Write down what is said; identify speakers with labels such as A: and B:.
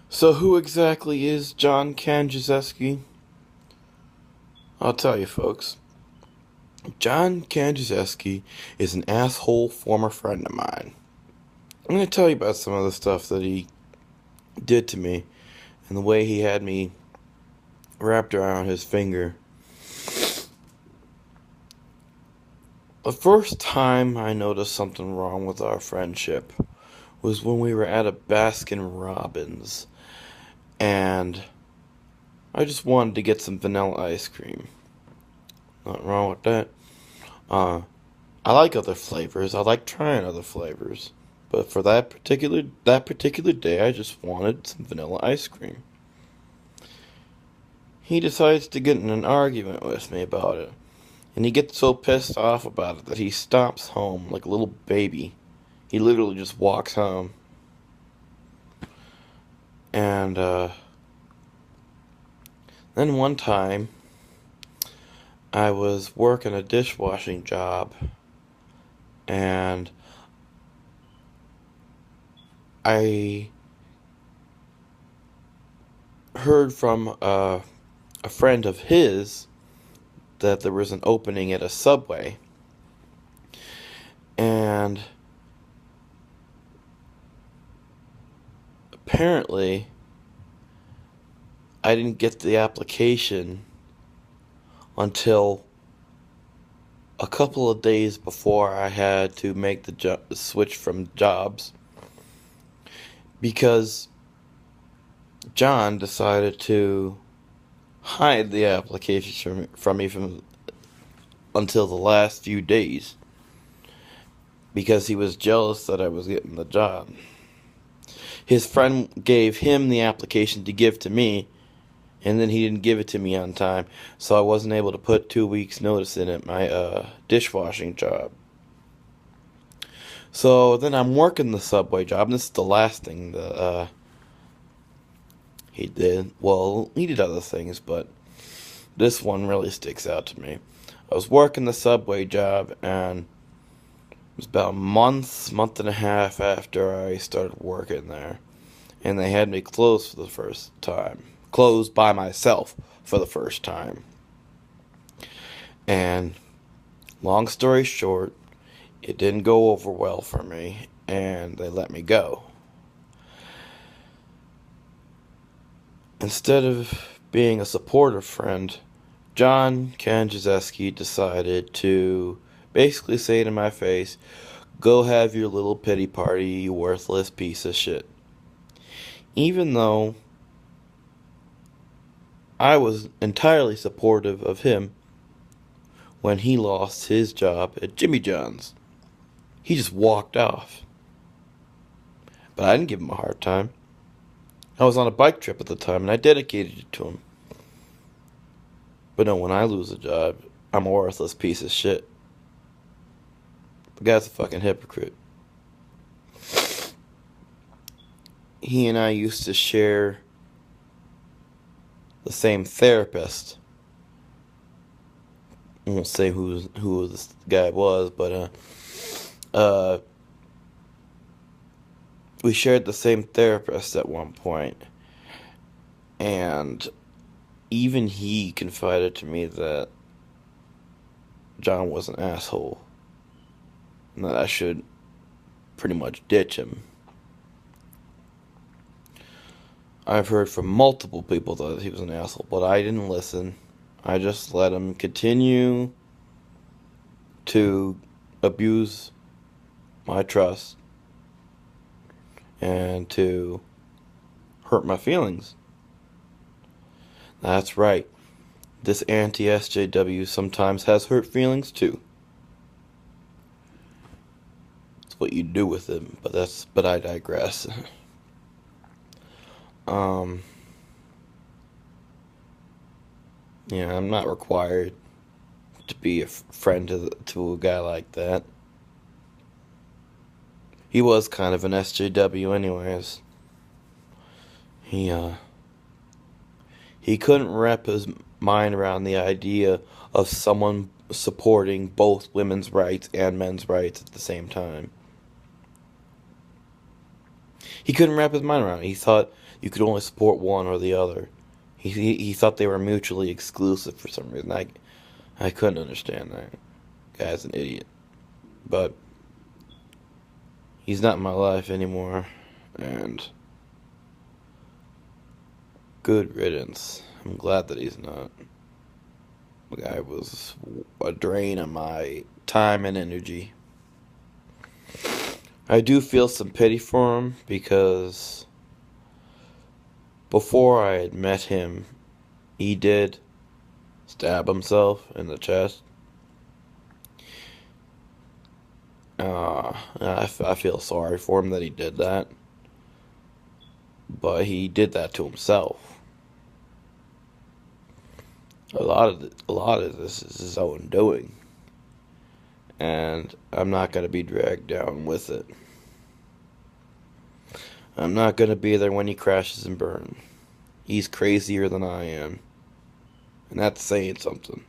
A: So, who exactly is John Kanjaszewski? I'll tell you, folks. John Kanjaszewski is an asshole former friend of mine. I'm going to tell you about some of the stuff that he did to me and the way he had me wrapped around his finger. The first time I noticed something wrong with our friendship was when we were at a Baskin Robbins, and I just wanted to get some vanilla ice cream. Nothing wrong with that. Uh, I like other flavors. I like trying other flavors. But for that particular day, I just wanted some vanilla ice cream. He decides to get in an argument with me about it. And he gets so pissed off about it that he stops home like a little baby. He literally just walks home. And then one time, I was working a dishwashing job, and I heard from a friend of his that there was an opening at a Subway, and apparently I didn't get the application until a couple of days before I had to make the switch from jobs, because John decided to hide the application from me until the last few days because he was jealous that I was getting the job. His friend gave him the application to give to me, and then he didn't give it to me on time, so I wasn't able to put 2 weeks notice in at my dishwashing job. So then I'm working the Subway job, and this is the last thing that he did. Well, he did other things, but this one really sticks out to me. I was working the Subway job, and it was about month and a half after I started working there, and they had me closed for the first time. Closed by myself for the first time. And long story short, it didn't go over well for me, and they let me go. Instead of being a supportive friend, John Kanjaszewski decided to basically say to my face, "Go have your little pity party, you worthless piece of shit." Even though I was entirely supportive of him when he lost his job at Jimmy John's. He just walked off. But I didn't give him a hard time. I was on a bike trip at the time, and I dedicated it to him. But no, when I lose a job, I'm a worthless piece of shit. The guy's a fucking hypocrite. He and I used to share the same therapist. I won't say who this guy was, but we shared the same therapist at one point, and even he confided to me that John was an asshole, and that I should pretty much ditch him. I've heard from multiple people that he was an asshole, but I didn't listen. I just let him continue to abuse my trust and to hurt my feelings. That's right. This anti-SJW sometimes has hurt feelings too. It's what you do with them, but I digress. um yeah, I'm not required to be a friend to a guy like that. He was kind of an SJW anyways. He he couldn't wrap his mind around the idea of someone supporting both women's rights and men's rights at the same time. He couldn't wrap his mind around it. He thought you could only support one or the other. He thought they were mutually exclusive for some reason. I couldn't understand that. Guy's an idiot. But he's not in my life anymore, and good riddance. I'm glad that he's not. The guy was a drain on my time and energy. I do feel some pity for him because before I had met him, he did stab himself in the chest. I feel sorry for him that he did that, but he did that to himself. A lot of this is his own doing, and I'm not gonna be dragged down with it. I'm not gonna be there when he crashes and burns. He's crazier than I am, and that's saying something.